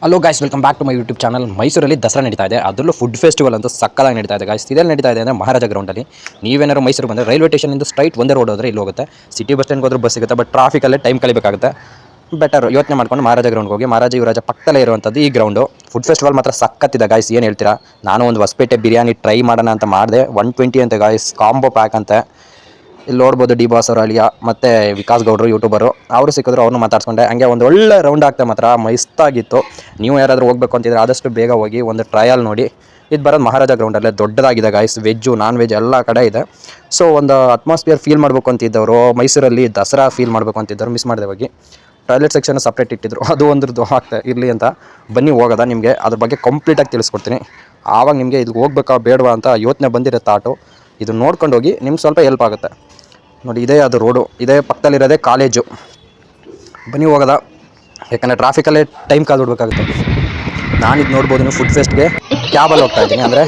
Hello guys, welcome back to my YouTube channel. ಮೈಸೂರಲ್ಲಿ ದಸರಾ ನಡೀತಾ ಇದೆ, ಅದರಲ್ಲೂ ಫುಡ್ ಫೆಸ್ಟಿವಲ್ ಅಂತೂ ಸಕ್ಕದಾಗಿ ನಡೀತಾ ಇದೆ ಗೈಸ್. ಇದೆಲ್ಲ ನಡೀತಾ ಇದೆ ಅಂದರೆ ಮಹಾರಾಜ ಗ್ರೌಂಡಲ್ಲಿ. ನೀವೇನಾದ್ರು ಮೈಸೂರು ಬಂದರೆ ರೈಲ್ವೆ ಸ್ಟೇಷನಿಂದ ಸ್ಟ್ರೈಟ್ ಒಂದೇ ರೋಡ್ ಹೋದರೆ ಇಲ್ಲಿ ಹೋಗುತ್ತೆ. ಸಿಟಿ ಬಸ್ ಸ್ಟ್ಯಾಂಡ್ಗೆ ಹೋದ್ರೆ ಬಸ್ ಸಿಗುತ್ತೆ, ಬಟ್ ಟ್ರಾಫಿಕಲ್ಲೇ ಟೈಮ್ ಕಳಿಬೇಕಾಗುತ್ತೆ. ಬೆಟರ್ ಯೋಚನೆ ಮಾಡ್ಕೊಂಡು ಮಹಾರಾಜ ಗ್ರೌಂಡ್ಗೆ ಹೋಗಿ. ಮಹಾರಾಜ ಯುವರಾಜ ಪಕ್ಕದಲ್ಲೇ ಇರುವಂಥದ್ದು ಈ ಗ್ರೌಂಡು. ಫುಡ್ ಫೆಸ್ಟಿವಲ್ ಮಾತ್ರ ಸಕ್ಕತ್ತಿದೆ ಗಾಯ್ಸ್, ಏನು ಹೇಳ್ತೀರಾ. ನಾನು ಒಂದು ಹೊಸಪೇಟೆ ಬಿರಿಯಾನಿ ಟ್ರೈ ಮಾಡೋಣ ಅಂತ ಮಾಡಿದೆ. 120 ಅಂತ ಗಾಯ್ಸ್, ಕಾಂಬೋ ಪ್ಯಾಕ್ ಅಂತ. ಇಲ್ಲಿ ನೋಡ್ಬೋದು ಡಿ ಬಾಸ್ ಅವರು ಅಳಿಯ ಮತ್ತು ವಿಕಾಸ್ ಗೌಡರು ಯೂಟ್ಯೂಬರು, ಅವರು ಸಿಕ್ಕಿದ್ರು, ಅವ್ರನ್ನ ಮಾತಾಡ್ಸ್ಕೊಂಡೆ. ಹಂಗೆ ಒಂದು ಒಳ್ಳೆ ರೌಂಡ್ ಆಗ್ತಾ ಮಾತ್ರ ಮಸ್ತಾಗಿತ್ತು. ನೀವು ಯಾರಾದರೂ ಹೋಗ್ಬೇಕು ಅಂತಿದ್ರೆ ಆದಷ್ಟು ಬೇಗ ಹೋಗಿ ಒಂದು ಟ್ರಯಲ್ ನೋಡಿ. ಇದು ಬರೋದು ಮಹಾರಾಜ ಗ್ರೌಂಡಲ್ಲೇ, ದೊಡ್ಡದಾಗಿದೆ ಗಾಯ್ಸ್. ವೆಜ್ಜು ನಾನ್ ವೆಜ್ ಎಲ್ಲ ಕಡೆ ಇದೆ. ಸೊ ಒಂದು ಅಟ್ಮಾಸ್ಫಿಯರ್ ಫೀಲ್ ಮಾಡಬೇಕು ಅಂತಿದ್ದವರು, ಮೈಸೂರಲ್ಲಿ ದಸರಾ ಫೀಲ್ ಮಾಡಬೇಕು ಅಂತಿದ್ದವರು ಮಿಸ್ ಮಾಡಿದೆ ಹೋಗಿ. ಟಾಯ್ಲೆಟ್ ಸೆಕ್ಷನ್ ಸಪ್ರೇಟ್ ಇಟ್ಟಿದ್ರು, ಅದು ಒಂದ್ರದ್ದು ಆಗ್ತಾ ಇರಲಿ ಅಂತ ಬನ್ನಿ ಹೋಗೋದ. ನಿಮಗೆ ಅದ್ರ ಬಗ್ಗೆ ಕಂಪ್ಲೀಟಾಗಿ ತಿಳಿಸ್ಕೊಡ್ತೀನಿ. ಆವಾಗ ನಿಮಗೆ ಇದು ಹೋಗ್ಬೇಕಾ ಬೇಡವಾ ಅಂತ ಯೋಚನೆ ಬಂದಿರುತ್ತೆ ಆಟೋ. ಇದು ನೋಡ್ಕೊಂಡು ಹೋಗಿ, ನಿಮ್ಗೆ ಸ್ವಲ್ಪ ಹೆಲ್ಪ್ ಆಗುತ್ತೆ ನೋಡಿ. ಇದೇ ಅದು ರೋಡು, ಇದೇ ಪಕ್ಕದಲ್ಲಿರೋದೇ ಕಾಲೇಜು. ಬನ್ನಿ ಹೋಗೋದ, ಯಾಕಂದರೆ ಟ್ರಾಫಿಕಲ್ಲೇ ಟೈಮ್ ಕಾಲ್ ಬಿಡಬೇಕಾಗುತ್ತೆ. ನಾನಿದು ನೋಡ್ಬೋದು, ನೀವು ಫುಡ್ ಫೆಸ್ಟ್ಗೆ ಕ್ಯಾಬಲ್ಲಿ ಹೋಗ್ತಾ ಇದ್ದೀನಿ. ಅಂದರೆ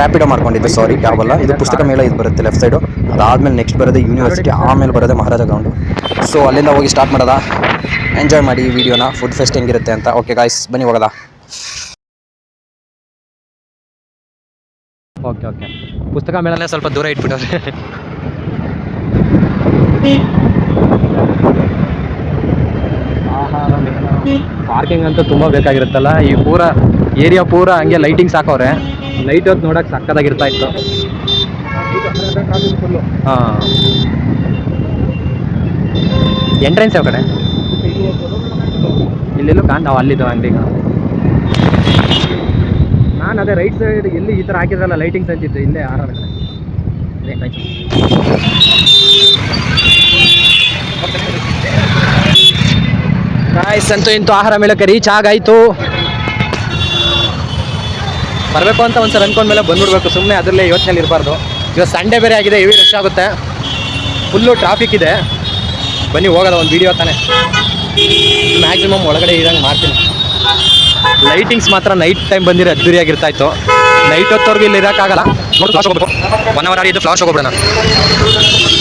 ರ್ಯಾಪಿಡೋ ಮಾಡ್ಕೊಂಡಿದ್ದು, ಸಾರಿ ಕ್ಯಾಬಲ್ಲ. ಇದು ಪುಸ್ತಕ ಮೇಳ, ಇದು ಬರುತ್ತೆ ಲೆಫ್ಟ್ ಸೈಡು. ಅದಾದಮೇಲೆ ನೆಕ್ಸ್ಟ್ ಬರೋದೇ ಯೂನಿವರ್ಸಿಟಿ, ಆಮೇಲೆ ಬರೋದೇ ಮಹಾರಾಜ ಗ್ರೌಂಡು. ಸೊ ಅಲ್ಲಿಂದ ಹೋಗಿ ಸ್ಟಾರ್ಟ್ ಮಾಡೋದ. ಎಂಜಾಯ್ ಮಾಡಿ ಈ ವಿಡಿಯೋನ, ಫುಡ್ ಫೆಸ್ಟ್ ಹೆಂಗಿರುತ್ತೆ ಅಂತ. ಓಕೆ ಗಾಯ್ಸ್, ಬನ್ನಿ ಹೋಗೋದ. ಓಕೆ ಪುಸ್ತಕ ಮೇಳನೇ ಸ್ವಲ್ಪ ದೂರ ಇಟ್ಬಿಟ್ಟವ್ರೆ. ಪಾರ್ಕಿಂಗ್ ಅಂತೂ ತುಂಬ ಬೇಕಾಗಿರುತ್ತಲ್ಲ. ಈ ಪೂರ ಏರಿಯಾ ಪೂರ ಹಂಗೆ ಲೈಟಿಂಗ್ಸ್ ಹಾಕೋರೆ. ಲೈಟ್ ಹೊತ್ತು ನೋಡೋಕೆ ಸಕ್ಕದಾಗಿರ್ತಾ ಇತ್ತು. ಹಾಂ, ಎಂಟ್ರೆನ್ಸ್ ಯಾವ ಕಡೆ? ಇಲ್ಲೆಲ್ಲೂ ನಾವು ಅಲ್ಲಿದ್ದು ಅಂಗಡಿಗ. ನಾನು ಅದೇ ರೈಟ್ ಸೈಡ್ ಎಲ್ಲಿ ಈ ಥರ ಹಾಕಿದ್ರಲ್ಲ ಲೈಟಿಂಗ್ಸ್ ಅಂತಿತ್ತು, ಇಲ್ಲೇ ಆರಾಮ. ಗಾಯ್ಸ್, ಅಂತೂ ಇಂತೂ ಆಹಾರ ಮೇಳಕ್ಕೆ ರೀಚ್ ಆಗಾಯಿತು. ಬರಬೇಕು ಅಂತ ಒಂದ್ಸಲ ಅಂದ್ಕೊಂಡ್ಮೇಲೆ ಬಂದ್ಬಿಡ್ಬೇಕು, ಸುಮ್ಮನೆ ಅದರಲ್ಲೇ ಯೋಚನೆ ಇರಬಾರ್ದು. ಈಗ ಸಂಡೇ ಬೇರೆ ಆಗಿದೆ, ಹೆವಿ ರಶ್ ಆಗುತ್ತೆ, ಫುಲ್ಲು ಟ್ರಾಫಿಕ್ ಇದೆ. ಬನ್ನಿ ಹೋಗೋದ, ಒಂದು ವೀಡಿಯೋ ತಾನೆ. ಮ್ಯಾಕ್ಸಿಮಮ್ ಒಳಗಡೆ ಇರಂಗೆ ಮಾಡ್ತೀನಿ. ಲೈಟಿಂಗ್ಸ್ ಮಾತ್ರ ನೈಟ್ ಟೈಮ್ ಬಂದಿರೋ ಅದ್ದೂರಿಯಾಗಿರ್ತಾ ಇತ್ತು. ನೈಟ್ ಹೊತ್ತವ್ರಿಗೆ ಇಲ್ಲಿ ಇರೋಕ್ಕಾಗಲ್ಲ. ನೋಡಿ ಫ್ಲಾಶ್ ಹೋಗ್ಬೇಕು, 1 ಅವರ್ ಆಡಿದ್ದು ಫ್ಲಾಶ್ ಹೋಗ್ಬಿಡೋಣ.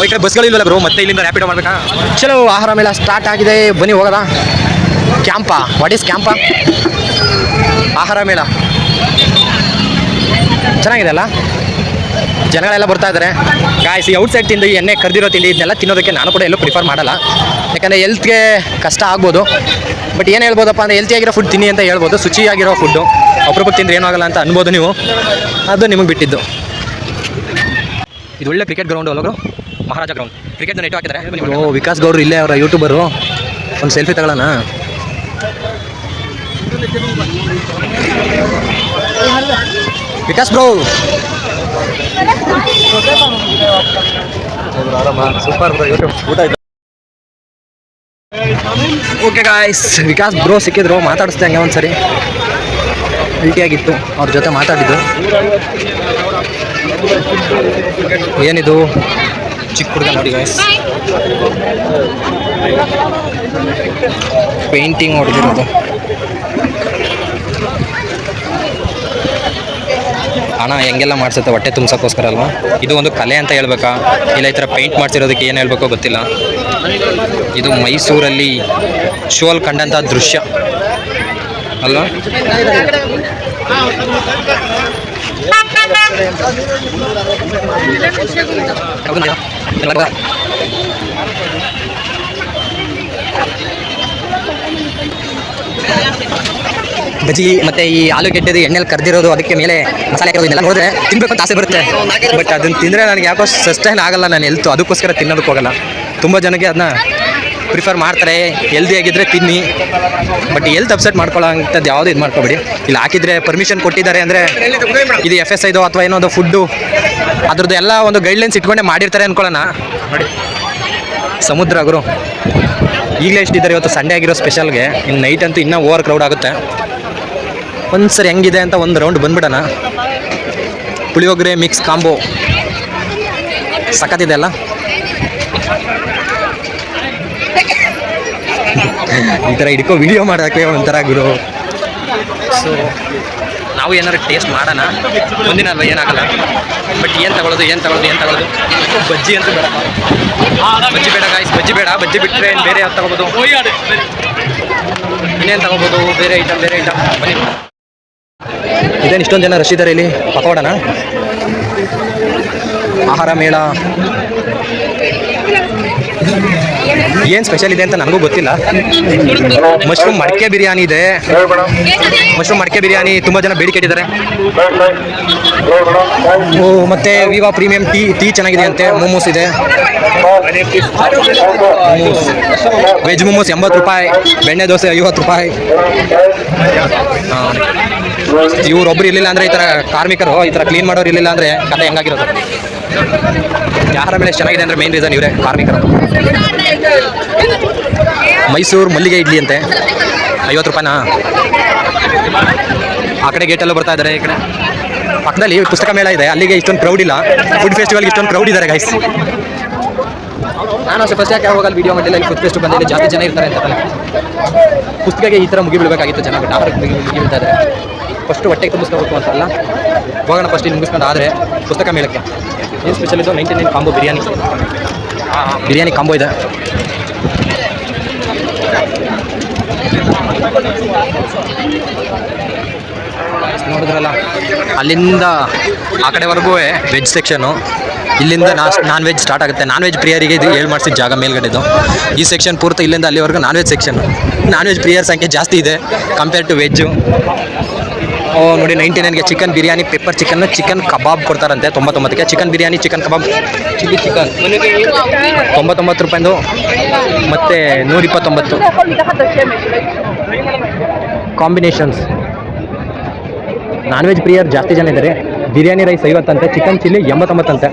ಈ ಕಡೆ ಬಸ್ಗಳಿಲ್ಲ ಬ್ರೋ, ಮತ್ತೆ ಇಲ್ಲಿಂದ ರ್ಯಾಪಿಡೋ ಮಾಡಬೇಕಾ. ಚಲೋ, ಆಹಾರ ಮೇಳ ಸ್ಟಾರ್ಟ್ ಆಗಿದೆ, ಬನ್ನಿ ಹೋಗೋದ. ಕ್ಯಾಂಪ, ವಾಟ್ ಈಸ್ ಕ್ಯಾಂಪ? ಆಹಾರ ಮೇಳ ಚೆನ್ನಾಗಿದೆ ಅಲ್ಲ, ಜನಗಳೆಲ್ಲ ಬರ್ತಾ ಇದ್ದಾರೆ. ಗಾಯ್ಸ್, ಈ ಔಟ್ಸೈಡ್ ತಿಂದು ಎಣ್ಣೆ ಕರೆದಿರೋ ತಿಂಡಿ ಇದನ್ನೆಲ್ಲ ತಿನ್ನೋದಕ್ಕೆ ನಾನು ಕೂಡ ಎಲ್ಲೂ ಪ್ರಿಫರ್ ಮಾಡಲ್ಲ. ಯಾಕಂದರೆ ಹೆಲ್ತ್ಗೆ ಕಷ್ಟ ಆಗ್ಬೋದು. ಬಟ್ ಏನು ಹೇಳ್ಬೋದಪ್ಪ ಅಂದರೆ ಹೆಲ್ತಿಯಾಗಿರೋ ಫುಡ್ ತಿನ್ನಿ ಅಂತ ಹೇಳ್ಬೋದು. ಶುಚಿಯಾಗಿರೋ ಫುಡ್ಡು ಅಪರೂಪಕ್ಕೆ ತಿಂದರೆ ಏನೂ ಆಗಲ್ಲ ಅಂತ ಅನ್ಬೋದು ನೀವು. ಅದು ನಿಮಗೆ ಬಿಟ್ಟಿದ್ದು. ಇದು ಒಳ್ಳೆ ಕ್ರಿಕೆಟ್ ಗ್ರೌಂಡು ಅಲ್ಲೋರು, ಮಹಾರಾಜ ಗ್ರೌಂಡ್. ಕ್ರಿಕೆಟ್ನ ನೆಟ್ಟು ಹಾಕಿದ್ದಾರೆ. ಓ, ವಿಕಾಸ್ ಗೌಡ್ರು ಇಲ್ಲೇ ಅವರ ಯೂಟ್ಯೂಬರು. ಒಂದು ಸೆಲ್ಫಿ ತಗೊಳ್ಳೋಣ. Vikas bro, super bro, YouTube ಊಟ ಆಯ್ತು. ಓಕೆ ಗಾಯ್ಸ್, ವಿಕಾಸ್ ಬ್ರೋ ಸಿಕ್ಕಿದ್ರು, ಮಾತಾಡಿಸ್ದೆ ಹಂಗೆ ಒಂದ್ಸರಿ. ಭೇಟಿಯಾಗಿತ್ತು, ಅವ್ರ ಜೊತೆ ಮಾತಾಡಿದ್ದು. ಏನಿದು ಚಿಕ್ಕ ಹುಡುಗ ನೋಡಿ ಗಾಯ್ಸ್, ಪೇಂಟಿಂಗ್ ಹೊಡೆದಿರೋದು. ಹಣ ಹೆಂಗೆಲ್ಲ ಮಾಡಿಸುತ್ತೆ, ಹೊಟ್ಟೆ ತುಂಬಿಸೋಕ್ಕೋಸ್ಕರ ಅಲ್ವಾ. ಇದು ಒಂದು ಕಲೆ ಅಂತ ಹೇಳ್ಬೇಕಾ, ಇಲ್ಲ ಈ ಥರ ಪೇಂಟ್ ಮಾಡಿಸಿರೋದಕ್ಕೆ ಏನು ಹೇಳ್ಬೇಕೋ ಗೊತ್ತಿಲ್ಲ. ಇದು ಮೈಸೂರಲ್ಲಿ ಶೋಲ್ ಕಂಡಂಥ ದೃಶ್ಯ ಅಲ್ವಾ. ಬಜ್ಜಿ ಮತ್ತು ಈ ಆಲೂಗೆಡ್ಡೆದು ಎಣ್ಣೆಲಿ ಕರೆದಿರೋದು, ಅದಕ್ಕೆ ಮೇಲೆ ಮಸಾಲೆ ಹಾಕಿರೋದು, ಇದೆಲ್ಲ ನೋಡಿದ್ರೆ ತಿನ್ಬೇಕು ಅಂತ ಆಸೆ ಬರುತ್ತೆ. ಬಟ್ ಅದನ್ನು ತಿಂದರೆ ನನಗೆ ಯಾಕೋ ಸಸ್ಟೈನ್ ಆಗಲ್ಲ, ನಾನು ಹೆಲ್ತು. ಅದಕ್ಕೋಸ್ಕರ ತಿನ್ನೋದಕ್ಕೆ ಹೋಗಲ್ಲ. ತುಂಬ ಜನಕ್ಕೆ ಅದನ್ನ ಪ್ರಿಫರ್ ಮಾಡ್ತಾರೆ, ಹೆಲ್ದಿಯಾಗಿದ್ದರೆ ತಿನ್ನಿ. ಬಟ್ ಹೆಲ್ತ್ ಅಪ್ಸೆಟ್ ಮಾಡ್ಕೊಳ್ಳೋ ಅಂಥದ್ದು ಯಾವುದೂ ಇದು ಮಾಡ್ಕೊಬೇಡಿ. ಇಲ್ಲಿ ಹಾಕಿದರೆ ಪರ್ಮಿಷನ್ ಕೊಟ್ಟಿದ್ದಾರೆ ಅಂದರೆ ಇದು FSIದು ಅಥವಾ ಏನೋ ಫುಡ್ಡು ಅದ್ರದ್ದು ಎಲ್ಲ ಒಂದು ಗೈಡ್ಲೈನ್ಸ್ ಇಟ್ಕೊಂಡೆ ಮಾಡಿರ್ತಾರೆ ಅಂದ್ಕೊಳ್ಳೋಣ. ನೋಡಿ ಸಮುದ್ರ ಗುರು, ಈಗಲೇ ಎಷ್ಟಿದ್ದಾರೆ. ಇವತ್ತು ಸಂಡೇ ಆಗಿರೋ ಸ್ಪೆಷಲ್ಗೆ. ಇನ್ನು ನೈಟ್ ಅಂತೂ ಇನ್ನೂ ಓವರ್ ಕ್ರೌಡ್ ಆಗುತ್ತೆ. ಒಂದು ಸರಿ ಹೆಂಗಿದೆ ಅಂತ ಒಂದು ರೌಂಡ್ ಬಂದ್ಬಿಡೋಣ. ಪುಳಿಯೋಗರೆ ಮಿಕ್ಸ್ ಕಾಂಬೋ ಸಖತ್ತಿದೆ ಅಲ್ಲ. ಈ ಥರ ಹಿಡ್ಕೊ ವಿಡಿಯೋ ಮಾಡೋಕ್ಕೆ ಒಂಥರ ಗುರು. ಸೊ ನಾವು ಏನಾದ್ರು ಟೇಸ್ಟ್ ಮಾಡೋಣ ಒಂದಿನ ಅಲ್ವ, ಏನಾಗಲ್ಲ. ಬಟ್ ಏನು ತಗೊಳ್ಳೋದು ಬಜ್ಜಿ ಅಂತ ಬೇಡ. ಬಜ್ಜಿ ಬೇಡ ಗಾಯ್ಸ್, ಬಜ್ಜಿ ಬೇಡ. ಬಜ್ಜಿ ಬಿಟ್ಟರೆ ಬೇರೆ ಯಾವ್ದು ತಗೋಬೋದು. ಇನ್ನೇನು ತಗೋಬೋದು, ಬೇರೆ ಐಟಮ್ ಬನ್ನಿ. ಇದೇನು ಇಷ್ಟೊಂದು ಜನ ರಶ್ ಇದ್ದಾರೆ ಇಲ್ಲಿ ಪಕೋಡನ ಆಹಾರ ಮೇಳ. ಏನು ಸ್ಪೆಷಲ್ ಇದೆ ಅಂತ ನನಗೂ ಗೊತ್ತಿಲ್ಲ. ಮಶ್ರೂಮ್ ಮಡಕೆ ಬಿರಿಯಾನಿ ಇದೆ. ಮಶ್ರೂಮ್ ಮಡಕೆ ಬಿರಿಯಾನಿ ತುಂಬ ಜನ ಬೇಡಿಕೆ ಇಟ್ಟಿದ್ದಾರೆ. ಮತ್ತೆ ವಿವಾ ಪ್ರೀಮಿಯಂ ಟೀ ಚೆನ್ನಾಗಿದೆ ಅಂತೆ. ಮೋಮೋಸ್ ಇದೆ, ವೆಜ್ ಮೋಮೋಸ್ 80 ರೂಪಾಯಿ, ಬೆಣ್ಣೆ ದೋಸೆ 50 ರೂಪಾಯಿ. ಇವ್ರೊಬ್ರು ಇರಲಿಲ್ಲ ಅಂದರೆ ಈ ಥರ ಕಾರ್ಮಿಕರು ಈ ಥರ ಕ್ಲೀನ್ ಮಾಡೋರು ಇರಲಿಲ್ಲ ಅಂದರೆ ಕತೆ ಹೆಂಗಾಗಿರೋದು. ಆಹಾರ ಮೇಲೆ ಚೆನ್ನಾಗಿದೆ ಅಂದರೆ ಮೇನ್ ರೀಸನ್ ಇವರೇ, ಕಾರ್ಮಿಕರು. ಮೈಸೂರು ಮಲ್ಲಿಗೆ ಇಡ್ಲಿ ಅಂತೆ 50 ರೂಪಾಯಿನಾ. ಆ ಕಡೆ ಗೇಟಲ್ಲೂ ಬರ್ತಾ ಇದ್ದಾರೆ. ಈ ಕಡೆ ಪಕ್ಕದಲ್ಲಿ ಪುಸ್ತಕ ಮೇಳ ಇದೆ, ಅಲ್ಲಿಗೆ ಇಷ್ಟೊಂದು ಕ್ರೌಡ್ ಇಲ್ಲ. ಫುಡ್ ಫೆಸ್ಟಿವಲ್ಗೆ ಇಷ್ಟೊಂದು ಕ್ರೌಡ್ ಇದ್ದಾರೆ ಗೈಸ್. ನಾನು ಫಸ್ಟ್ ಯಾಕೆ ಹೋಗಲ್ಲ ವೀಡಿಯೋ ಮಾಡಿಲ್ಲ. ಇಲ್ಲಿ ಫುಡ್ ಫೆಸ್ಟ್ ಬಂದಿಲ್ಲ, ಜಾಸ್ತಿ ಜನ ಇರ್ತಾರೆ ಅಂತ. ಪುಸ್ತಕಕ್ಕೆ ಈ ಥರ ಮುಗಿಬಿಡಬೇಕಾಗಿತ್ತು ಜನ, ಬಟ್ ಆಹಾರಕ್ಕೆ ಮುಗಿಬಿಡ್ತಾ ಇದ್ದಾರೆ. ಫಸ್ಟು ಹೊಟ್ಟೆಗೆ ತುಂಬಿಸ್ಕೋಬೇಕು ಅಂತಲ್ಲ, ಹೋಗೋಣ ಫಸ್ಟ್ ಇಲ್ಲಿ ಮುಗಿಸ್ಕೊಂಡು. ಆದರೆ ಪುಸ್ತಕ ಮೇಳಕ್ಕೆ ಏನು ಸ್ಪೆಷಲ್ ಇದು 99 ಕಾಂಬೋ ಬಿರಿಯಾನಿ ಕಾಂಬೋ ಇದೆ. ನೋಡಿದ್ರಲ್ಲ, ಅಲ್ಲಿಂದ ಆ ಕಡೆವರೆಗೂ ವೆಜ್ ಸೆಕ್ಷನು, ಇಲ್ಲಿಂದ ನಾನ್ ವೆಜ್ ಸ್ಟಾರ್ಟ್ ಆಗುತ್ತೆ. ನಾನ್ ವೆಜ್ ಪ್ರಿಯರಿಗೆ ಇದು ಹೇಳಿ ಮಾಡಿಸಿದ ಜಾಗ ಮೇಲ್ಗಡೆದು. ಈ ಸೆಕ್ಷನ್ ಪೂರ್ತಿ ಇಲ್ಲಿಂದ ಅಲ್ಲಿವರೆಗೂ non veg section. Non veg ಪ್ರಿಯರ್ ಸಂಖ್ಯೆ ಜಾಸ್ತಿ ಇದೆ ಕಂಪೇರ್ ಟು ವೆಜ್ಜು. ನೋಡಿ 99ಗೆ chicken biryani, pepper chicken kebab ಕೊಡ್ತಾರಂತೆ 99ಕ್ಕೆ. Chicken biryani, chicken kebab, chilli chicken 99 ರೂಪಾಯಿಂದು, ಮತ್ತು 129 ಕಾಂಬಿನೇಷನ್ಸ್. ನಾನ್ ವೆಜ್ ಪ್ರಿಯರ್ ಜಾಸ್ತಿ ಜನ ಇದ್ದಾರೆ. ಬಿರಿಯಾನಿ ರೈಸ್ 50 ಅಂತೆ, ಚಿಕನ್ ಚಿಲ್ಲಿ 89 ಅಂತೆ.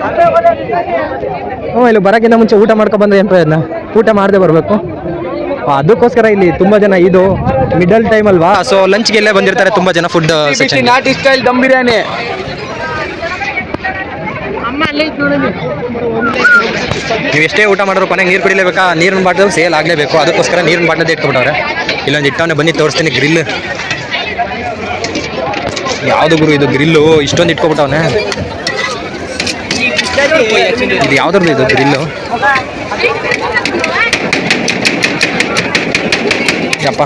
ಇಲ್ಲಿ ಬರೋಕ್ಕಿಂತ ಮುಂಚೆ ಊಟ ಮಾಡ್ಕೊಬಂದ್ರೆ ಏನು ಪ್ರಯೋಜನ, ಊಟ ಮಾಡದೆ ಬರಬೇಕು. ಅದಕ್ಕೋಸ್ಕರ ಇಲ್ಲಿ ತುಂಬ ಜನ, ಇದು ಮಿಡಲ್ ಟೈಮ್ ಅಲ್ವಾ, ಸೊ ಲಂಚ್ಗೆ ಎಲ್ಲೇ ಬಂದಿರ್ತಾರೆ ತುಂಬ ಜನ. ಫುಡ್ ಸೆಕ್ಷನ್ ನಾಟಿ ಸ್ಟೈಲ್ ದಮ್ ಬಿರಿಯಾನಿ. ನೀವು ಎಷ್ಟೇ ಊಟ ಮಾಡಿದ್ರು ಕೊನೆಗೆ ನೀರು ಕುಡಿಲೇಬೇಕಾ, ನೀರಿನ ಬಾಟಲ್ ಸೇಲ್ ಆಗಲೇಬೇಕು. ಅದಕ್ಕೋಸ್ಕರ ನೀರಿನ ಬಾಟಲ್ ಇಟ್ಕೊಬಿಟ್ಟವ್ರೆ. ಇಲ್ಲೊಂದು ಇಟ್ಟವನ್ನೇ ಬನ್ನಿ ತೋರಿಸ್ತೀನಿ. ಗ್ರಿಲ್ ಯಾವುದು ಗುರು ಇದು? ಗ್ರಿಲ್ಲು ಇಷ್ಟೊಂದು ಇಟ್ಕೊಬಿಟ್ಟವನೆ. ಇದು ಯಾವ್ದ್ರದ್ದು ಇದು ಗ್ರಿಲ್ಲು? ಯಪ್ಪ,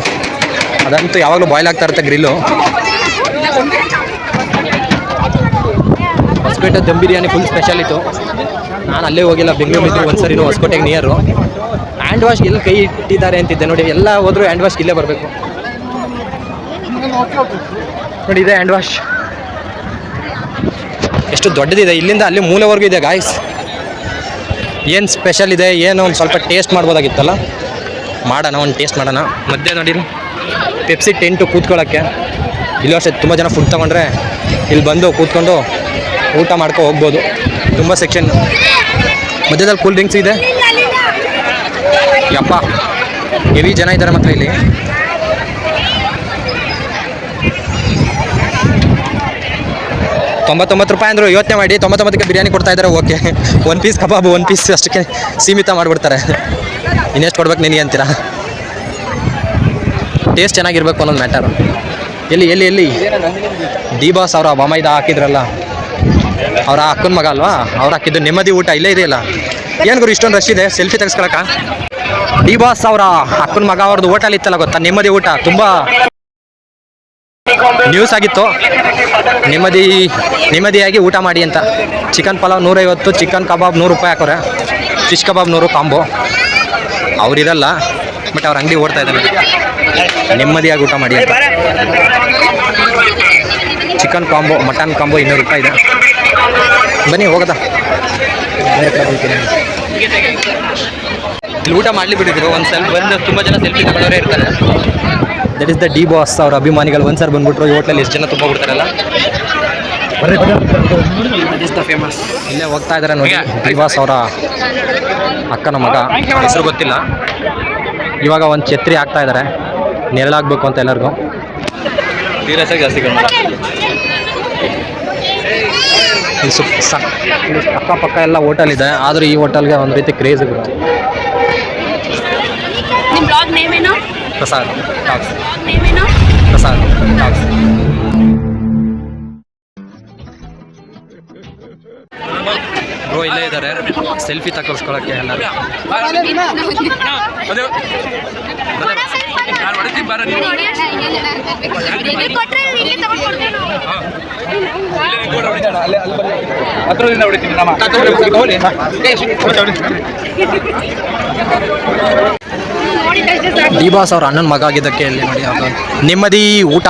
ಅದಂತೂ ಯಾವಾಗಲೂ ಬಾಯ್ಲ್ ಆಗ್ತಾ ಇರುತ್ತೆ ಗ್ರಿಲ್ಲು. ಹೊಸಪೇಟೆ ದಮ್ ಬಿರಿಯಾನಿ ಫುಲ್ ಸ್ಪೆಷಾಲಿತ್ತು. ನಾನು ಅಲ್ಲೇ ಹೋಗಿಲ್ಲ, ಬೆಂಗಳೂರಿದ್ದು ಒಂದ್ಸರಿನೂ. ಹೊಸಕೋಟೆಗೆ ನಿಯರು. ಹ್ಯಾಂಡ್ ವಾಶ್ ಎಲ್ಲಿ ಕೈ ಇಟ್ಟಿದ್ದಾರೆ ಅಂತಿದ್ದೆ ನೋಡಿ. ಎಲ್ಲ ಹೋದರೂ ಹ್ಯಾಂಡ್ ವಾಶ್ ಇಲ್ಲೇ ಬರಬೇಕು ನೋಡಿ. ಇದೆ ಹ್ಯಾಂಡ್ ವಾಶ್, ಎಷ್ಟು ದೊಡ್ಡದಿದೆ. ಇಲ್ಲಿಂದ ಅಲ್ಲಿ ಮೂಲೆವರೆಗೂ ಇದೆ ಗಾಯ್ಸ್. ಏನು ಸ್ಪೆಷಲ್ ಇದೆ, ಏನು ಒಂದು ಸ್ವಲ್ಪ ಟೇಸ್ಟ್ ಮಾಡ್ಬೋದಾಗಿತ್ತಲ್ಲ. ಮಾಡೋಣ, ಒಂದು ಟೇಸ್ಟ್ ಮಾಡೋಣ. ಮಧ್ಯೆ ನೋಡಿರಿ ಪೆಪ್ಸಿ ಟೆಂಟು ಕೂತ್ಕೊಳ್ಳೋಕ್ಕೆ. ಇಲ್ಲೂ ಅಷ್ಟೇ ತುಂಬ ಜನ ಫುಡ್ ತೊಗೊಂಡ್ರೆ ಇಲ್ಲಿ ಬಂದು ಕೂತ್ಕೊಂಡು ಊಟ ಮಾಡ್ಕೊ ಹೋಗ್ಬೋದು. ತುಂಬ ಸೆಕ್ಷನ್. ಮಧ್ಯದಲ್ಲಿ ಕೂಲ್ ಡ್ರಿಂಕ್ಸ್ ಇದೆ. ಯಪ್ಪ, ಹೆವಿ ಜನ ಇದ್ದಾರೆ ಮಾತ್ರ ಇಲ್ಲಿ. ₹99 ಅಂದರು ಯೋಚನೆ ಮಾಡಿ. 99ಕ್ಕೆ ಬಿರಿಯಾನಿ ಕೊಡ್ತಾ ಇದ್ದಾರೆ. ಓಕೆ, 1 ಪೀಸ್ ಕಬಾಬು, 1 ಪೀಸ್ ಅಷ್ಟಕ್ಕೆ ಸೀಮಿತ ಮಾಡಿಬಿಡ್ತಾರೆ. ಇನ್ನೆಷ್ಟು ಕೊಡ್ಬೇಕು ನಿನಗೆ ಅಂತೀರಾ? ಟೇಸ್ಟ್ ಚೆನ್ನಾಗಿರ್ಬೇಕು ಅನ್ನೋದು ಮ್ಯಾಟರು. ಎಲ್ಲಿ ಡಿ ಬಾಸ್ ಅವರ ಬೊಮ್ಮೈದ ಹಾಕಿದ್ರಲ್ಲ, ಅವರ ಅಕ್ಕನ ಮಗ ಅಲ್ವಾ, ಅವ್ರು ಹಾಕಿದ್ದು ನೆಮ್ಮದಿ ಊಟ ಇಲ್ಲೇ ಇದೆಯಲ್ಲ. ಏನು ಗುರು ಇಷ್ಟೊಂದು ರಶ್ ಇದೆ ಸೆಲ್ಫಿ ತೆಗೆಸ್ಕೊಳಕ? ಡಿ ಬಾಸ್ ಅವರ ಅಕ್ಕನ ಮಗ ಅವ್ರದ್ದು ಹೋಟೆಲ್ ಇತ್ತಲ್ಲ ಗೊತ್ತಾ, ನೆಮ್ಮದಿ ಊಟ. ತುಂಬ ನ್ಯೂಸ್ ಆಗಿತ್ತು. ನೆಮ್ಮದಿಯಾಗಿ ಊಟ ಮಾಡಿ ಅಂತ. ಚಿಕನ್ ಪಲಾವ್ 150, ಚಿಕನ್ ಕಬಾಬ್ 100 ರೂಪಾಯಿ ಹಾಕೋರೆ. Fish kebab 100 combo. ಅವರಿರಲ್ಲ, ಬಟ್ ಅವ್ರ ಅಂಗಡಿ ಓಡ್ತಾ ಇದ್ದಾರೆ. ನೆಮ್ಮದಿಯಾಗಿ ಊಟ ಮಾಡಿ ಅಂತ. ಚಿಕನ್ ಕಾಂಬೋ, ಮಟನ್ ಕಾಂಬೋ 200 ರೂಪಾಯಿ ಇದೆ. ಬನ್ನಿ ಹೋಗೋದಾ? ಇಲ್ಲಿ ಊಟ ಮಾಡಲಿ ಬಿಟ್ಟಿದ್ರು. ಬಂದು ತುಂಬ ಜನ ಸೆಲ್ಫಿ ತಗೊಳ್ಳೋರೇ ಇರ್ತಾರೆ. That is the D boss ಅವರ ಅಭಿಮಾನಿಗಳು. ಒಂದ್ಸರಿ ಬಂದ್ಬಿಟ್ರು ಈ ಹೋಟ್ಲಲ್ಲಿ ಎಷ್ಟು ಜನ ತುಂಬ ಬಿಡ್ತಾರಲ್ಲ. That is the famous. ಇಲ್ಲೇ ಹೋಗ್ತಾ ಇದ್ದಾರೆ ನೋಡಿ, ಡಿ ಬಾಸ್ ಅವರ ಅಕ್ಕನ ಮಗ, ಹೆಸರು ಗೊತ್ತಿಲ್ಲ. ಇವಾಗ ಒಂದು ಛತ್ರಿ ಹಾಕ್ತಾ ಇದ್ದಾರೆ, ನೆರಳಾಗಬೇಕು ಅಂತ ಎಲ್ಲರಿಗೂ. ಜಾಸ್ತಿ ಅಕ್ಕಪಕ್ಕ ಎಲ್ಲ ಹೋಟೆಲ್ ಇದೆ, ಆದರೂ ಈ ಹೋಟೆಲ್ಗೆ ಒಂದು ರೀತಿ ಕ್ರೇಜ್ ಇದೆ. ಪ್ರಸಾದ್ ಬ್ರೋ ಇಲ್ಲೇ ಇದ್ದಾರೆ ಸೆಲ್ಫಿ ತಗೊಳ್ಸ್ಕೊಳಕ್ಕೆ ಎಲ್ಲರೂ. ಡಿ ಬಾಸ್ ಅವ್ರ ಅಣ್ಣನ ಮಗ ಆಗಿದ್ದಕ್ಕೆ ಇಲ್ಲಿ ನೋಡಿ ನೆಮ್ಮದಿ ಊಟ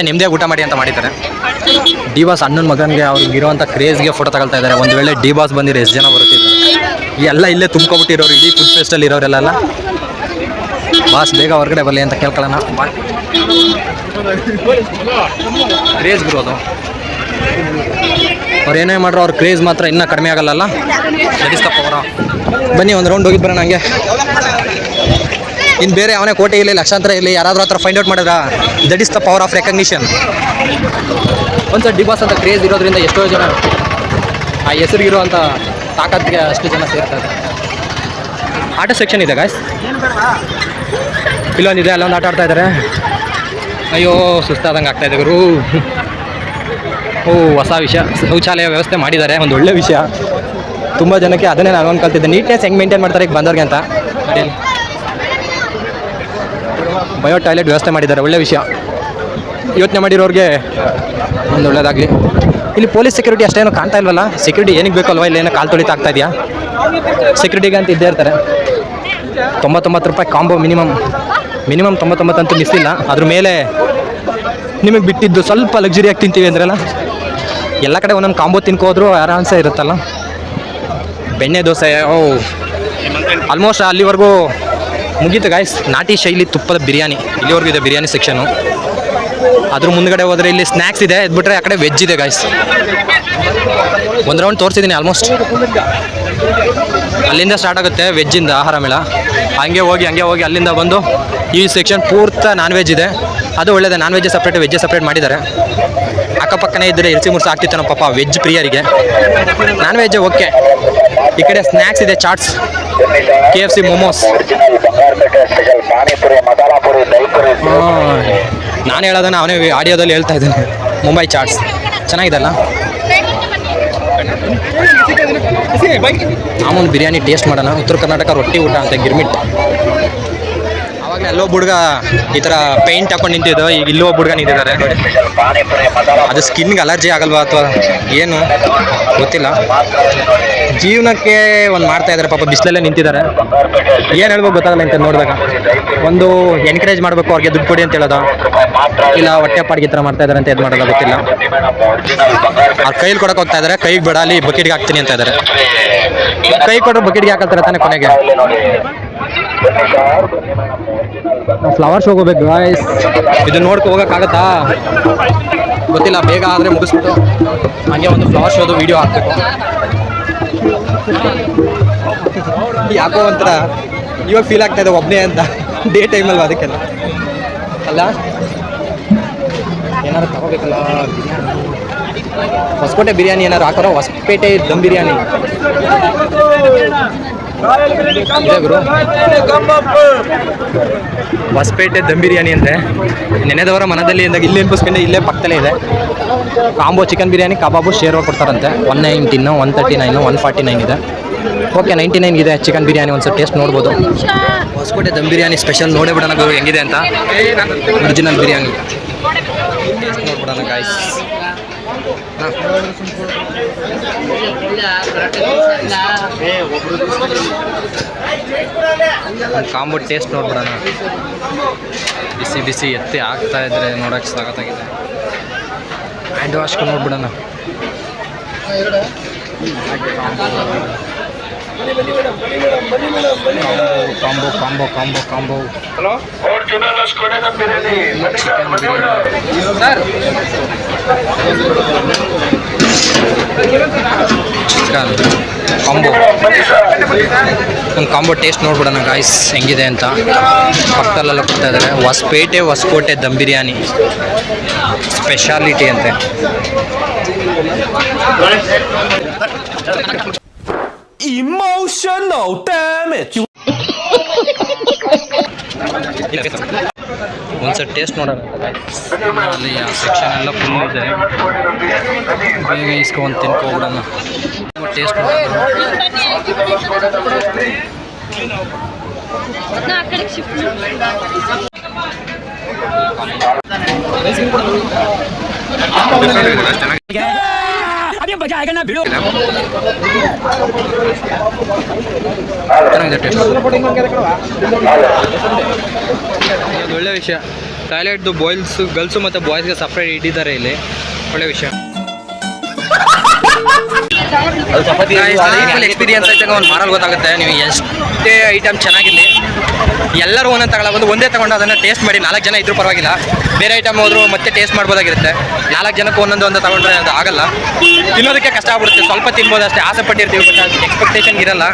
ನಿಮ್ಮದೇ ಊಟ ಮಾಡಿ ಅಂತ ಮಾಡಿದ್ದಾರೆ. ಡಿ ಬಾಸ್ ಅಣ್ಣನ ಮಗನಿಗೆ ಅವ್ರಿಗೆ ಇರುವಂಥ ಕ್ರೇಜ್ಗೆ ಫೋಟೋ ತಗೊಳ್ತಾ ಇದ್ದಾರೆ. ಒಂದು ವೇಳೆ ಡಿ ಬಾಸ್ ಬಂದಿರೋ ಎಷ್ಟು ಜನ ಬರುತ್ತಿದ್ದಾರೆ ಎಲ್ಲ ಇಲ್ಲೇ ತುಂಬ್ಕೊಬಿಟ್ಟಿರೋರು ಇಡೀ ಫುಡ್ ಫೆಸ್ಟಲ್ಲಿ ಇರೋರೆಲ್ಲ. ಬಾಸ್ ಬೇಗ ಹೊರಗಡೆ ಬರಲಿ ಅಂತ ಕೇಳ್ಕೊಳ್ಳೋಣ. ಕ್ರೇಜ್ ಬರೋದು ಅವ್ರು ಏನೇ ಮಾಡ್ರು ಅವ್ರ ಕ್ರೇಜ್ ಮಾತ್ರ ಇನ್ನೂ ಕಡಿಮೆ ಆಗಲ್ಲ. ಜಗದೀಶಪ್ಪ ಅವರ ಬನ್ನಿ ಒಂದು ರೌಂಡ್ ಹೋಗಿದ್ದು ಬರೋಣ ಹಂಗೆ. ಇನ್ನು ಬೇರೆ ಅವನೇ ಕೋಟೆ ಇರಲಿ ಲಕ್ಷಾಂತರ ಇರಲಿ ಯಾರಾದ್ರೂ ಹತ್ರ ಫೈಂಡ್ ಔಟ್ ಮಾಡಿದ್ರ that is the power of recognition. ಒಂದು ಡಿ ಬಾಸ್ ಅಂತ ಕ್ರೇಜ್ ಇರೋದ್ರಿಂದ ಎಷ್ಟೋ ಜನ ಆ ಹೆಸರಿಗಿರುವಂಥ ತಾಕತ್ತಿಗೆ ಅಷ್ಟು ಜನ ಸೇರ್ತಾರೆ. ಆಟ ಸೆಕ್ಷನ್ ಇದೆ ಗಾಯ್ಸ್, ಇಲ್ಲೊಂದಿದೆ ಅಲ್ಲೊಂದು ಆಟ ಆಡ್ತಾ ಇದ್ದಾರೆ. ಅಯ್ಯೋ ಸುಸ್ತಾದಂಗೆ ಆಗ್ತಾಯಿದೆ ಗುರು. ಓ ಹೊಸ ವಿಷಯ, ಶೌಚಾಲಯ ವ್ಯವಸ್ಥೆ ಮಾಡಿದ್ದಾರೆ, ಒಂದು ಒಳ್ಳೆ ವಿಷಯ. ತುಂಬ ಜನಕ್ಕೆ ಅದನ್ನೇ ನಾನು ಅನ್ಕೊಳ್ತಿದ್ದೆ, ನೀಟ್ನೆಸ್ ಹೆಂಗೆ ಮೇಂಟೈನ್ ಮಾಡ್ತಾರೆ ಈಗ ಬಂದವ್ರಿಗೆ ಅಂತ. ಬಯೋ ಟಾಯ್ಲೆಟ್ ವ್ಯವಸ್ಥೆ ಮಾಡಿದ್ದಾರೆ, ಒಳ್ಳೆ ವಿಷಯ. ಯೋಚನೆ ಮಾಡಿರೋರಿಗೆ ಒಂದು ಒಳ್ಳೇದಾಗಲಿ. ಇಲ್ಲಿ ಪೊಲೀಸ್ ಸೆಕ್ಯೂರಿಟಿ ಅಷ್ಟೇನೋ ಕಾಣ್ತಾ ಇಲ್ವಲ್ಲ. ಸೆಕ್ಯೂರಿಟಿ ಏನಕ್ಕೆ ಬೇಕಲ್ವಾ? ಇಲ್ಲಿ ಏನೋ ಕಾಲು ತೊಳಿತಾ ಆಗ್ತಾ ಇದೆಯಾ? ಸೆಕ್ಯೂರಿಟಿಗೆ ಅಂತ ಇದ್ದೇ ಇರ್ತಾರೆ. 99 ರೂಪಾಯಿ ಕಾಂಬೋ ಮಿನಿಮಮ್ 99 ಅಂತೂ ಮಿಸ್ ಇಲ್ಲ. ಅದ್ರ ಮೇಲೆ ನಿಮಗೆ ಬಿಟ್ಟಿದ್ದು ಸ್ವಲ್ಪ ಲಕ್ಸುರಿಯಾಗಿ ತಿಂತೀವಿ ಅಂದ್ರಲ್ಲ, ಎಲ್ಲ ಕಡೆ ಒಂದೊಂದು ಕಾಂಬೋ ತಿನ್ಕೋದ್ರು ಆರಾಮ್ಸೆ ಇರುತ್ತಲ್ಲ. ಬೆಣ್ಣೆ ದೋಸೆ ಆಲ್ಮೋಸ್ಟ್ ಅಲ್ಲಿವರೆಗೂ ಮುಗೀತು ಗಾಯ್ಸ್. ನಾಟಿ ಶೈಲಿ ತುಪ್ಪದ ಬಿರಿಯಾನಿ ಇಲ್ಲಿವರೆಗೂ ಇದೆ ಬಿರಿಯಾನಿ ಸೆಕ್ಷನು. ಅದ್ರ ಮುಂದ್ಗಡೆ ಹೋದರೆ ಇಲ್ಲಿ ಸ್ನ್ಯಾಕ್ಸ್ ಇದೆ, ಇದ್ಬಿಟ್ರೆ ಆ ಕಡೆ ವೆಜ್ ಇದೆ ಗಾಯ್ಸ್. ಒಂದು ರೌಂಡ್ ತೋರಿಸಿದ್ದೀನಿ ಆಲ್ಮೋಸ್ಟ್. ಅಲ್ಲಿಂದ ಸ್ಟಾರ್ಟ್ ಆಗುತ್ತೆ ವೆಜ್ಜಿಂದ ಆಹಾರ ಮೇಳ. ಹಂಗೆ ಹೋಗಿ ಅಲ್ಲಿಂದ ಬಂದು ಈ ಸೆಕ್ಷನ್ ಪೂರ್ತ ನಾನ್ ವೆಜ್ ಇದೆ. ಅದು ಒಳ್ಳೆಯದೇ, non veg separate veg separate ಮಾಡಿದ್ದಾರೆ. ಅಕ್ಕಪಕ್ಕನೇ ಇದ್ದರೆ ಇರ್ಸಿ ಮುರ್ಸಿ ಆಗ್ತಿತ್ತು ನಮ್ಮ ಪಾಪ ವೆಜ್ ಪ್ರಿಯರಿಗೆ. Non veg okay. ಈ ಕಡೆ ಸ್ನ್ಯಾಕ್ಸ್ ಇದೆ, ಚಾಟ್ಸ್, KFC, ಮೋಮೋಸ್. ನಾನು ಹೇಳೋದನ್ನ ಅವನೇ ಆಡಿಯೋದಲ್ಲಿ ಹೇಳ್ತಾ ಇದ್ದಾನೆ. ಮುಂಬೈ ಚಾಟ್ಸ್ ಚೆನ್ನಾಗಿದೆಲ್ಲ. ನಾವೊಂದು ಬಿರಿಯಾನಿ ಟೇಸ್ಟ್ ಮಾಡೋಣ. ಉತ್ತರ ಕರ್ನಾಟಕ ರೊಟ್ಟಿ ಊಟ ಅಂತ ಗಿರ್ಮಿಟ್. ಆವಾಗಲೇ ಅಲ್ಲೊಬ್ಬ ಹುಡುಗ ಈ ಥರ ಪೇಂಟ್ ಹಾಕೊಂಡು ನಿಂತಿದ್ದು, ಈಗ ಇಲ್ಲೊಬ್ಬ ಹುಡುಗ ನಿಂತಿದ್ದಾರೆ. ಅದು ಸ್ಕಿನ್ಗೆ ಅಲರ್ಜಿ ಆಗಲ್ವಾ ಅಥವಾ ಏನು ಗೊತ್ತಿಲ್ಲ. ಜೀವನಕ್ಕೆ ಒಂದು ಮಾಡ್ತಾ ಇದ್ದಾರೆ ಪಾಪ, ಬಿಸಿಲಲ್ಲೇ ನಿಂತಿದ್ದಾರೆ. ಏನು ಹೇಳ್ಬೇಕು ಗೊತ್ತಾಗಲ್ಲ ಅಂತ ನೋಡಿದಾಗ. ಒಂದು ಎನ್ಕರೇಜ್ ಮಾಡಬೇಕು ಅವ್ರಿಗೆ, ದುಡ್ಡು ಕೊಡಿ ಅಂತ ಹೇಳೋದು, ಇಲ್ಲ ಹೊಟ್ಟೆ ಪಾಡಿಗೆ ಈ ಥರ ಮಾಡ್ತಾ ಇದ್ದಾರೆ ಅಂತ ಇದು ಮಾಡೋದು ಗೊತ್ತಿಲ್ಲ. ಅವ್ರ ಕೈಲಿ ಕೊಡೋಕೆ ಹೋಗ್ತಾ ಇದ್ದಾರೆ, ಕೈಗೆ ಬೇಡ ಅಲ್ಲಿ ಬಕೆಟ್ಗೆ ಹಾಕ್ತೀನಿ ಅಂತ ಇದ್ದಾರೆ. ಕೈ ಕೊಟ್ಟರೆ ಬಕೆಟ್ಗೆ ಹಾಕಲ್ತಾರೆ ತಾನೇ ಕೊನೆಗೆ. ಫ್ಲವರ್ ಶೋಗೆ ಹೋಗ್ಬೇಕು ಗಾಯ್ಸ್. ಇದನ್ನ ನೋಡ್ಕೊ ಹೋಗೋಕ್ಕಾಗತ್ತಾ ಗೊತ್ತಿಲ್ಲ. ಬೇಗ ಆದರೆ ಮುಗಿಸ್ಬಿಟ್ಟು ಹಾಗೆ ಒಂದು ಫ್ಲವರ್ ಶೋದು ವಿಡಿಯೋ ಹಾಕಬೇಕು. ಯಾಕೋ ಒಂಥರ ಇವಾಗ ಫೀಲ್ ಆಗ್ತಾ ಇದೆ ಒಬ್ಬನೇ ಅಂತ. ಡೇ ಟೈಮಲ್ವ ಅದಕ್ಕೆಲ್ಲ ಅಲ್ಲ. ಏನಾದ್ರು ತಗೋಬೇಕಲ್ಲ. ಹೊಸಕೋಟೆ ಬಿರಿಯಾನಿ ಏನಾದ್ರು ಹಾಕೋರೋ, ಹೊಸಪೇಟೆ ದಮ್ ಬಿರಿಯಾನಿ ಇದೆ ಗುರು. ಹೊಸಪೇಟೆ ದಮ್ ಬಿರಿಯಾನಿ ಅಂತೆ. ನೆನೆದವರ ಮನದಲ್ಲಿ ಅಂದಾಗ ಇಲ್ಲೇ ನೆನಪಿಸ್ಕೊಂಡೆ, ಇಲ್ಲೇ ಪಕ್ಕದಲ್ಲೇ ಇದೆ. ಕಾಂಬೋ ಚಿಕನ್ ಬಿರಿಯಾನಿ ಕಬಾಬು ಶೇರ್ವ ಕೊಡ್ತಾರಂತೆ. 119, 139, 149 ಇದೆ. ಓಕೆ 99 ಇದೆ ಚಿಕನ್ ಬಿರಿಯಾನಿ. ಒಂದ್ಸಲ ಟೇಸ್ಟ್ ನೋಡ್ಬೋದು. ಹೊಸಕೋಟೆ ದಮ್ ಬಿರಿಯಾನಿ ಸ್ಪೆಷಲ್ ನೋಡೇ ಬಿಡೋಣ ಗುರು ಹೆಂಗಿದೆ ಅಂತ. ಒರಿಜಿನಲ್ ಬಿರಿಯಾನಿ ಟೇಸ್ಟ್ ನೋಡ್ಬಿಡೋಣ ಗಾಯ್ಸ್. ಕಾಂಬೋ ಟೇಸ್ಟ್ ನೋಡ್ಬಿಡೋಣ. ಬಿಸಿ ಬಿಸಿ ಎತ್ತಿ ಆಗ್ತಾ ಇದ್ರೆ ನೋಡೋಕ್ಕೆ ಸಾಕತ್ತಾಗಿದೆ. ಹ್ಯಾಂಡ್ ವಾಶ್ ನೋಡ್ಬಿಡೋಣ. Combo combo combo combo chicken biryani sir. Chicken combo ಒಂದು ಕಾಂಬೋ ಟೇಸ್ಟ್ ನೋಡ್ಬಿಡೋಣ ಗಾಯ್ಸ್ ಹೆಂಗಿದೆ ಅಂತ. ಪಕ್ಕದಲ್ಲೆಲ್ಲ ಕೊಡ್ತಾ ಇದ್ದಾರೆ. ಹೊಸಕೋಟೆ ದಮ್ ಬಿರಿಯಾನಿ ಸ್ಪೆಷಾಲಿಟಿ ಅಂತೆ. Emotional damage. ಒಂದ್ಸಲ ಟೇಸ್ಟ್ ನೋಡೋಣ. ಅಲ್ಲಿ ಆ ಸೆಕ್ಷನ್ ಎಲ್ಲ ಫುಲ್ ಇದೆ. ಬೇಗ ಇಸ್ಕೊಂಡು ತಿನ್ಕೋಬಿಡೋಣ. ಟೇಸ್ಟ್ ನೋಡೋಣ. ಒಳ್ಳೆ ವಿಷಯ. ಟಾಯ್ಲೆಟ್ದು ಬಾಯ್ಸ್ ಗರ್ಲ್ಸು ಮತ್ತು ಬಾಯ್ಸ್ಗೆ ಸಪ್ರೇಟ್ ಇಟ್ಟಿದ್ದಾರೆ ಇಲ್ಲಿ. ಒಳ್ಳೆ ವಿಷಯ. ಎಕ್ಸ್ಪೀರಿಯನ್ಸ್ ಆಯ್ತಾಗ ಒಂದು ಮಾರಲ್ ಗೊತ್ತಾಗುತ್ತೆ. ನೀವು ಎಷ್ಟೇ ಐಟಮ್ ಚೆನ್ನಾಗಿರಲಿ, ಎಲ್ಲರೂ ಒಂದೊಂದು ತಗೊಳ್ಳೋದು. ಒಂದೇ ತಗೊಂಡು ಅದನ್ನು ಟೇಸ್ಟ್ ಮಾಡಿ 4 ಜನ ಇದ್ರೂ ಪರವಾಗಿಲ್ಲ. ಬೇರೆ ಐಟಮ್ ಹೋದ್ರು ಮತ್ತೆ ಟೇಸ್ಟ್ ಮಾಡ್ಬೋದಾಗಿರುತ್ತೆ. 4 ಜನಕ್ಕೆ ಒಂದೊಂದು ತಗೊಂಡ್ರೆ ಅದು ಆಗಲ್ಲ, ತಿನ್ನೋದಕ್ಕೆ ಕಷ್ಟ ಆಗ್ಬಿಡುತ್ತೆ. ಸ್ವಲ್ಪ ತಿನ್ಬೋದು ಅಷ್ಟೇ, ಆಸೆ ಪಟ್ಟಿರ್ತೀವಿ, ಬಟ್ ಅದು ಎಕ್ಸ್ಪೆಕ್ಟೇಷನ್ ಇರಲ್ಲ.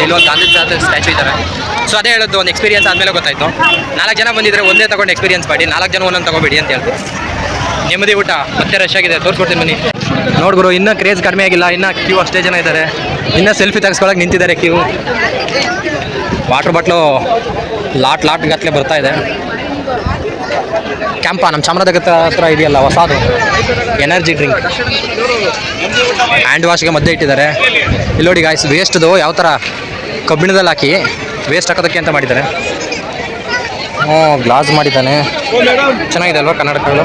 ಇಲ್ಲೊಂದು ಗಾಂಧಿ ಸ್ಟ್ಯಾಚು ಇದ್ದಾರೆ. ಸೊ ಅದೇ ಹೇಳೋದು, ಒಂದು ಎಕ್ಸ್ಪೀರಿಯನ್ಸ್ ಆದಮೇಲೆ ಗೊತ್ತಾಯಿತು. 4 ಜನ ಬಂದಿದ್ರೆ ಒಂದೇ ತಗೊಂಡು ಎಕ್ಸ್ಪೀರಿಯನ್ಸ್ ಮಾಡಿ, 4 ಜನ ಒಂದೊಂದು ತಗೋಬೇಡಿ ಅಂತ ಹೇಳ್ತೀವಿ. ನೆಮ್ಮದಿ ಊಟ ಮತ್ತೆ ರಶ್ ಆಗಿದೆ, ತೋರಿಸ್ಕೊಡ್ತೀನಿ ಬನ್ನಿ. ನೋಡ್ಗುರು, ಇನ್ನೂ ಕ್ರೇಜ್ ಕಡಿಮೆ ಆಗಿಲ್ಲ. ಇನ್ನೂ ಕ್ಯೂ ಅಷ್ಟೇ ಜನ ಇದ್ದಾರೆ. ಇನ್ನೂ ಸೆಲ್ಫಿ ತೆಗೆಸ್ಕೊಳಕ್ಕೆ ನಿಂತಿದ್ದಾರೆ ಕ್ಯೂ. ವಾಟರ್ ಬಾಟ್ಲು ಲಾಟ್ ಗಟ್ಟಲೆ ಬರ್ತಾ ಇದೆ. ಕ್ಯಾಂಪ ನಮ್ಮ ಚಾಮರಾಜನಗರ ಹತ್ರ ಇದೆಯಲ್ಲ ಹೊಸದು ಎನರ್ಜಿ ಡ್ರಿಂಕ್. ಹ್ಯಾಂಡ್ ವಾಶ್ಗೆ ಮಧ್ಯೆ ಇಟ್ಟಿದ್ದಾರೆ. ಇಲ್ಲಿ ನೋಡಿ ಗಾಯ್ಸ್, ವೇಸ್ಟ್ದು ಯಾವ ಥರ ಕಬ್ಬಿಣದಲ್ಲಿ ಹಾಕಿ ವೇಸ್ಟ್ ಹಾಕೋದಕ್ಕೆ ಅಂತ ಮಾಡಿದ್ದಾರೆ. ಗ್ಲಾಸ್ ಮಾಡಿದ್ದಾನೆ, ಚೆನ್ನಾಗಿದೆ ಅಲ್ವಾ ಕನ್ನಡಕಗಳು.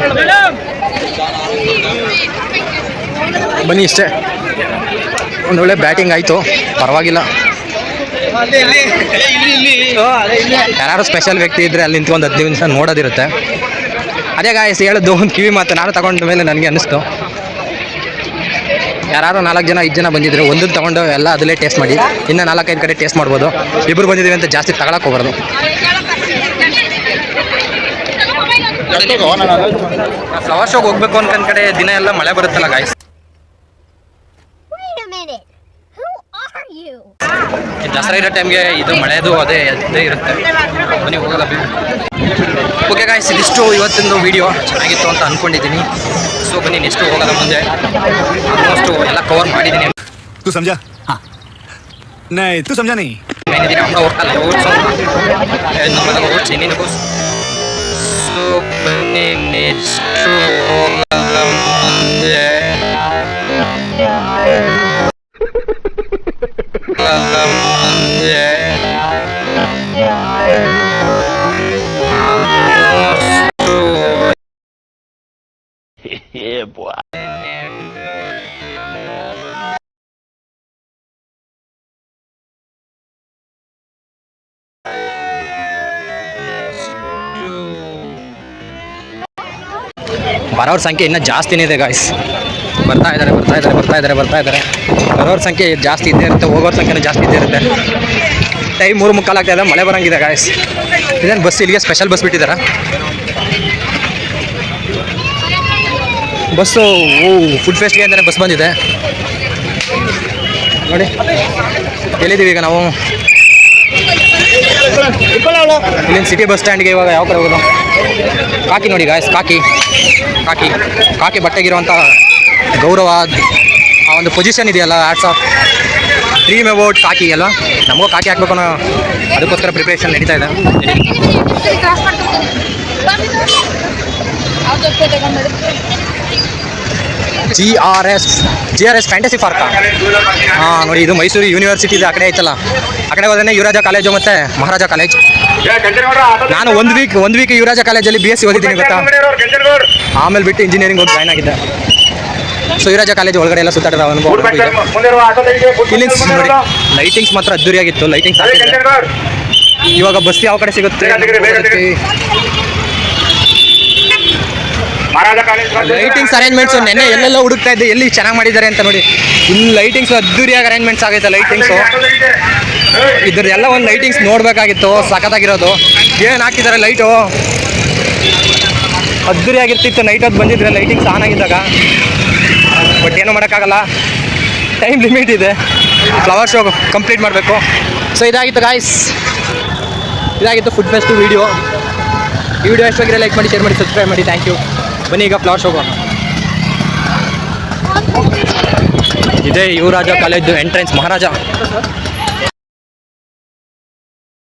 ಬನ್ನಿ, ಇಷ್ಟೇ. ಒಂದೊಳ್ಳೆ ಬ್ಯಾಟಿಂಗ್ ಆಯಿತು, ಪರವಾಗಿಲ್ಲ. ಯಾರು ಸ್ಪೆಷಲ್ ವ್ಯಕ್ತಿ ಇದ್ದರೆ ಅಲ್ಲಿ ನಿಂತ್ಕೊಂಡು 10 ನಿಮಿಷ ನೋಡೋದಿರುತ್ತೆ. ಅದೇ ಗಾಯಸ್ ಹೇಳೋದು, ಒಂದು ಕಿವಿ ಮಾತು ನಾನು ತಗೊಂಡ ಮೇಲೆ ನನಗೆ ಅನ್ನಿಸ್ತು, ಯಾರು 4 ಜನ 5 ಜನ ಬಂದಿದ್ರು ಒಂದು ತಗೊಂಡು ಎಲ್ಲ ಅದಲ್ಲೇ ಟೇಸ್ಟ್ ಮಾಡಿ, ಇನ್ನು 4-5 ಕಡೆ ಟೇಸ್ಟ್ ಮಾಡ್ಬೋದು. ಇಬ್ಬರು ಬಂದಿದ್ದೀವಿ ಅಂತ ಜಾಸ್ತಿ ತಗೊಳಕ್ಕೆ ಹೋಗ್ಬಾರ್ದು. ಫ್ಲವರ್ ಶೋಗೆ ಹೋಗ್ಬೇಕು ಅನ್ಕೊಂಡ್ ಕಡೆ ದಿನ ಎಲ್ಲ ಮಳೆ ಬರುತ್ತಲ್ಲ ಗಾಯ್ಸ್. ದಸರಾ ಇರೋ ಟೈಮ್ಗೆ ಇದು ಮಳೆದು ಅದೇ ಇರುತ್ತೆ. ಬನ್ನಿ ಹೋಗೋದ. ಓಕೆ ಗಾಯ್ಸ್, ಇದಿಷ್ಟು ಇವತ್ತಿಂದು ವಿಡಿಯೋ. ಚೆನ್ನಾಗಿತ್ತು ಅಂತ ಅಂದ್ಕೊಂಡಿದ್ದೀನಿ. ಸೊ ಬನ್ನಿ ನೆಕ್ಸ್ಟ್ ಹೋಗೋದ. ಮುಂದೆ ಆಲ್ಮೋಸ್ಟ್ ಎಲ್ಲ ಕವರ್ ಮಾಡಿದ್ದೀನಿ. तू समझा? हाँ नहीं तू समझा नहीं. ಏನಿದ್ದೀನಿ আমরা ಹೋಗ್ತಲ್ಲ ನಮ್ಮದೆಲ್ಲ ಓಡ್ಸಿ ನೀನು ಗೋಸ್. ಸೊ ಬನ್ನಿ ನೆಕ್ಸ್ಟ್ ಹೋಗೋದ ಮುಂದೆ. Yeah, boy. ಬರೋರ ಸಂಖ್ಯೆ ಇನ್ನೂ ಜಾಸ್ತಿನೇ ಇದೆ ಗಾಯ್ಸ್. ಬರ್ತಾ ಇದ್ದಾರೆ. ಬರೋರ ಸಂಖ್ಯೆ ಜಾಸ್ತಿ ಇದ್ದೇ ಇರುತ್ತೆ, ಹೋಗೋರ ಸಂಖ್ಯೆನೂ ಜಾಸ್ತಿ ಇದ್ದೇ ಇರುತ್ತೆ. ಟೈಮ್ 3:45 ಆಗ್ತಾ ಇದೆ, ಮಳೆ ಬರೋಂಗಿದೆ ಗಾಯ್ಸ್. ಇದೇನು ಬಸ್ ಇಲ್ಲಿಗೆ ಸ್ಪೆಷಲ್ ಬಸ್ ಬಿಟ್ಟಿದ್ದಾರೆ. ಬಸ್ಸು ಫುಡ್ ಫೆಸ್ಟ್ಗೆ ಅಂತಲೇ ಬಸ್ ಬಂದಿದೆ ನೋಡಿ. ಎಲ್ಲಿದ್ದೀವಿ ಈಗ ನಾವು? ಇಲ್ಲಿಂದ ಸಿಟಿ ಬಸ್ ಸ್ಟ್ಯಾಂಡ್ಗೆ ಇವಾಗ ಯಾವ ಕಡೆ ಹೋಗೋದು? ಕಾಕಿ ನೋಡಿ ಗಾಯ್ಸ್, ಕಾಕಿ ಬಟ್ಟೆಗಿರುವಂಥ ಗೌರವ, ಆ ಒಂದು ಪೊಸಿಷನ್ ಇದೆಯಲ್ಲ, ಹ್ಯಾಟ್ಸ್ ಆಫ್. ಡ್ರೀಮ್ ಅಬೌಟ್ ಕಾಕಿ ಅಲ್ವಾ? ನಮಗೂ ಕಾಕಿ ಹಾಕ್ಬೇಕು ಅನ್ನೋ ಅದಕ್ಕೋಸ್ಕರ ಪ್ರಿಪ್ರೇಷನ್ ನಡೀತಾ ಇದೆ. GRS fantasy park. ಹಾಂ ನೋಡಿ, ಇದು ಮೈಸೂರು ಯೂನಿವರ್ಸಿಟಿ ಇದೆ. ಆ ಕಡೆ ಐತಲ್ಲ, ಆ ಕಡೆ ಹೋದ್ರೆ ಯುವರಾಜ ಕಾಲೇಜು ಮತ್ತು ಮಹಾರಾಜ ಕಾಲೇಜ್. ನಾನು ಒಂದು ವೀಕ್ ಯುವರಾಜ ಕಾಲೇಜಲ್ಲಿ BSc ಓದಿದ್ದೀನಿ ಗೊತ್ತಾ. ಆಮೇಲೆ ಬಿಟ್ಟು ಇಂಜಿನಿಯರಿಂಗ್ ಹೋಗಿ ಜಾಯ್ನ್ ಆಗಿದ್ದೆ. ಸೊ ಯುವರಾಜ ಕಾಲೇಜ್ ಒಳಗಡೆ ಎಲ್ಲ ಸುತ್ತಾಡಿದ ಅನುಭವ ಇದೆ. ಫೀಲಿಂಗ್ಸ್ ನೋಡಿ, ಲೈಟಿಂಗ್ಸ್ ಮಾತ್ರ ಅದ್ದೂರಿಯಾಗಿತ್ತು. ಲೈಟಿಂಗ್ಸ್ ಇವಾಗ ಬಸ್ ಯಾವ ಕಡೆ ಸಿಗುತ್ತೆ? ಲೈಟಿಂಗ್ಸ್ ಅರೇಂಜ್ಮೆಂಟ್ಸು ನೆನ್ನೆ ಎಲ್ಲೆಲ್ಲ ಹುಡುಕ್ತಾ ಇದ್ದೆ, ಎಲ್ಲಿ ಚೆನ್ನಾಗಿ ಮಾಡಿದ್ದಾರೆ ಅಂತ ನೋಡಿ. ಇಲ್ಲಿ ಲೈಟಿಂಗ್ಸ್ ಅದ್ದೂರಿಯಾಗಿ ಅರೇಂಜ್ಮೆಂಟ್ಸ್ ಆಗೈತೆ. ಲೈಟಿಂಗ್ಸು ಇದ್ರದ್ದೆಲ್ಲ ಒಂದು ಲೈಟಿಂಗ್ಸ್ ನೋಡಬೇಕಾಗಿತ್ತು, ಸಖತ್ತಾಗಿರೋದು. ಏನು ಹಾಕಿದ್ದಾರೆ ಲೈಟು, ಅದ್ದೂರಿಯಾಗಿರ್ತಿತ್ತು ನೈಟ್ ಹೊತ್ತು ಬಂದಿದ್ರೆ ಲೈಟಿಂಗ್ಸ್ ಆನ್ ಆಗಿದ್ದಾಗ. ಬಟ್ ಏನೂ ಮಾಡೋಕ್ಕಾಗಲ್ಲ, ಟೈಮ್ ಲಿಮಿಟ್ ಇದೆ. ಫ್ಲವರ್ ಶೋ ಕಂಪ್ಲೀಟ್ ಮಾಡಬೇಕು. ಸೊ ಇದಾಗಿತ್ತು ಗಾಯ್ಸ್, ಇದಾಗಿತ್ತು ಫುಡ್ ಫೆಸ್ಟ್ ವಿಡಿಯೋ. ಈ ವಿಡಿಯೋ ಎಷ್ಟಾಗಿರೋ ಲೈಕ್ ಮಾಡಿ, ಶೇರ್ ಮಾಡಿ, ಸಬ್ಸ್ಕ್ರೈಬ್ ಮಾಡಿ. Thank you. ಬನ್ನಿ ಈಗ ಫ್ಲವರ್ ಶೋಗೆ. ಇದೇ ಯುವರಾಜ ಕಾಲೇಜು ಎಂಟ್ರೆನ್ಸ್, ಮಹಾರಾಜ